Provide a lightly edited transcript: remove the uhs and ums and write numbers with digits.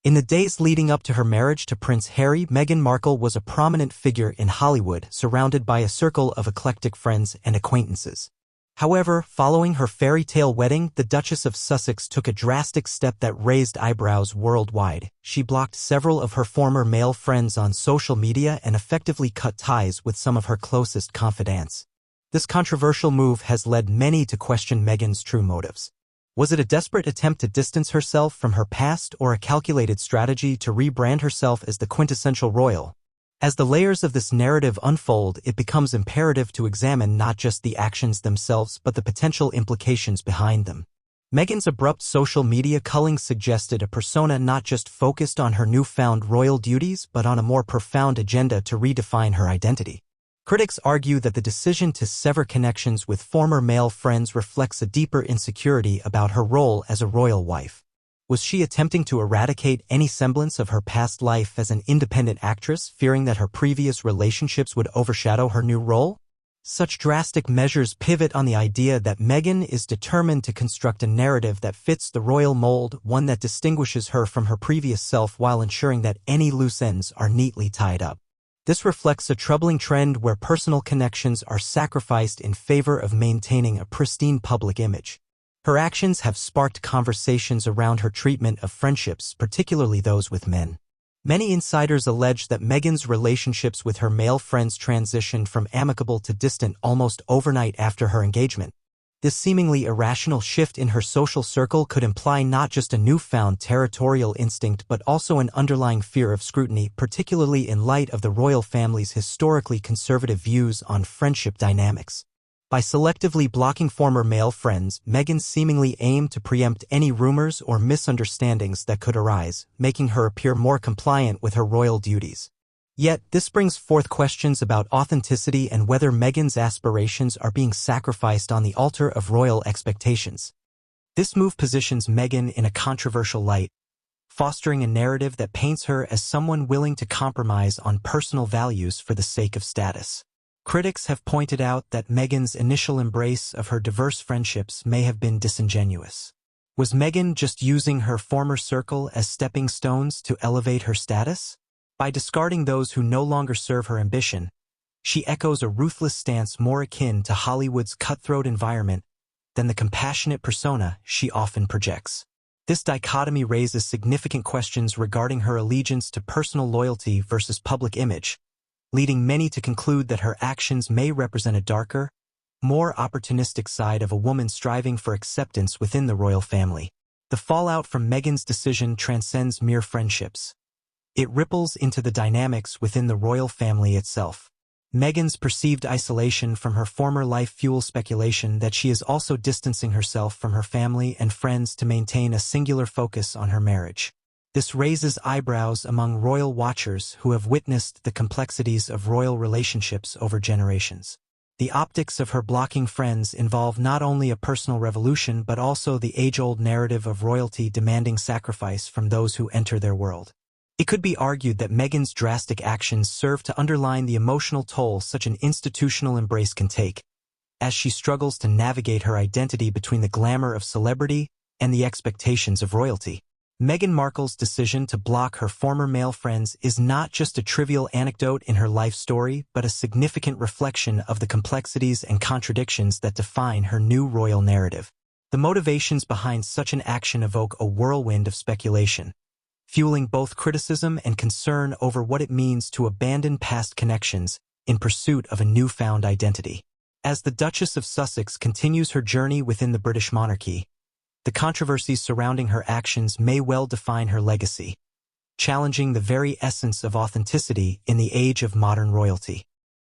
In the days leading up to her marriage to Prince Harry, Meghan Markle was a prominent figure in Hollywood, surrounded by a circle of eclectic friends and acquaintances. However, following her fairy tale wedding, the Duchess of Sussex took a drastic step that raised eyebrows worldwide. She blocked several of her former male friends on social media and effectively cut ties with some of her closest confidants. This controversial move has led many to question Meghan's true motives. Was it a desperate attempt to distance herself from her past or a calculated strategy to rebrand herself as the quintessential royal? As the layers of this narrative unfold, it becomes imperative to examine not just the actions themselves but the potential implications behind them. Meghan's abrupt social media culling suggested a persona not just focused on her newfound royal duties but on a more profound agenda to redefine her identity. Critics argue that the decision to sever connections with former male friends reflects a deeper insecurity about her role as a royal wife. Was she attempting to eradicate any semblance of her past life as an independent actress, fearing that her previous relationships would overshadow her new role? Such drastic measures pivot on the idea that Meghan is determined to construct a narrative that fits the royal mold, one that distinguishes her from her previous self while ensuring that any loose ends are neatly tied up. This reflects a troubling trend where personal connections are sacrificed in favor of maintaining a pristine public image. Her actions have sparked conversations around her treatment of friendships, particularly those with men. Many insiders allege that Meghan's relationships with her male friends transitioned from amicable to distant almost overnight after her engagement. This seemingly irrational shift in her social circle could imply not just a newfound territorial instinct but also an underlying fear of scrutiny, particularly in light of the royal family's historically conservative views on friendship dynamics. By selectively blocking former male friends, Meghan seemingly aimed to preempt any rumors or misunderstandings that could arise, making her appear more compliant with her royal duties. Yet, this brings forth questions about authenticity and whether Meghan's aspirations are being sacrificed on the altar of royal expectations. This move positions Meghan in a controversial light, fostering a narrative that paints her as someone willing to compromise on personal values for the sake of status. Critics have pointed out that Meghan's initial embrace of her diverse friendships may have been disingenuous. Was Meghan just using her former circle as stepping stones to elevate her status? By discarding those who no longer serve her ambition, she echoes a ruthless stance more akin to Hollywood's cutthroat environment than the compassionate persona she often projects. This dichotomy raises significant questions regarding her allegiance to personal loyalty versus public image, leading many to conclude that her actions may represent a darker, more opportunistic side of a woman striving for acceptance within the royal family. The fallout from Meghan's decision transcends mere friendships. It ripples into the dynamics within the royal family itself. Meghan's perceived isolation from her former life fuels speculation that she is also distancing herself from her family and friends to maintain a singular focus on her marriage. This raises eyebrows among royal watchers who have witnessed the complexities of royal relationships over generations. The optics of her blocking friends involve not only a personal revolution but also the age-old narrative of royalty demanding sacrifice from those who enter their world. It could be argued that Meghan's drastic actions serve to underline the emotional toll such an institutional embrace can take, as she struggles to navigate her identity between the glamour of celebrity and the expectations of royalty. Meghan Markle's decision to block her former male friends is not just a trivial anecdote in her life story, but a significant reflection of the complexities and contradictions that define her new royal narrative. The motivations behind such an action evoke a whirlwind of speculation, fueling both criticism and concern over what it means to abandon past connections in pursuit of a newfound identity. As the Duchess of Sussex continues her journey within the British monarchy, the controversies surrounding her actions may well define her legacy, challenging the very essence of authenticity in the age of modern royalty.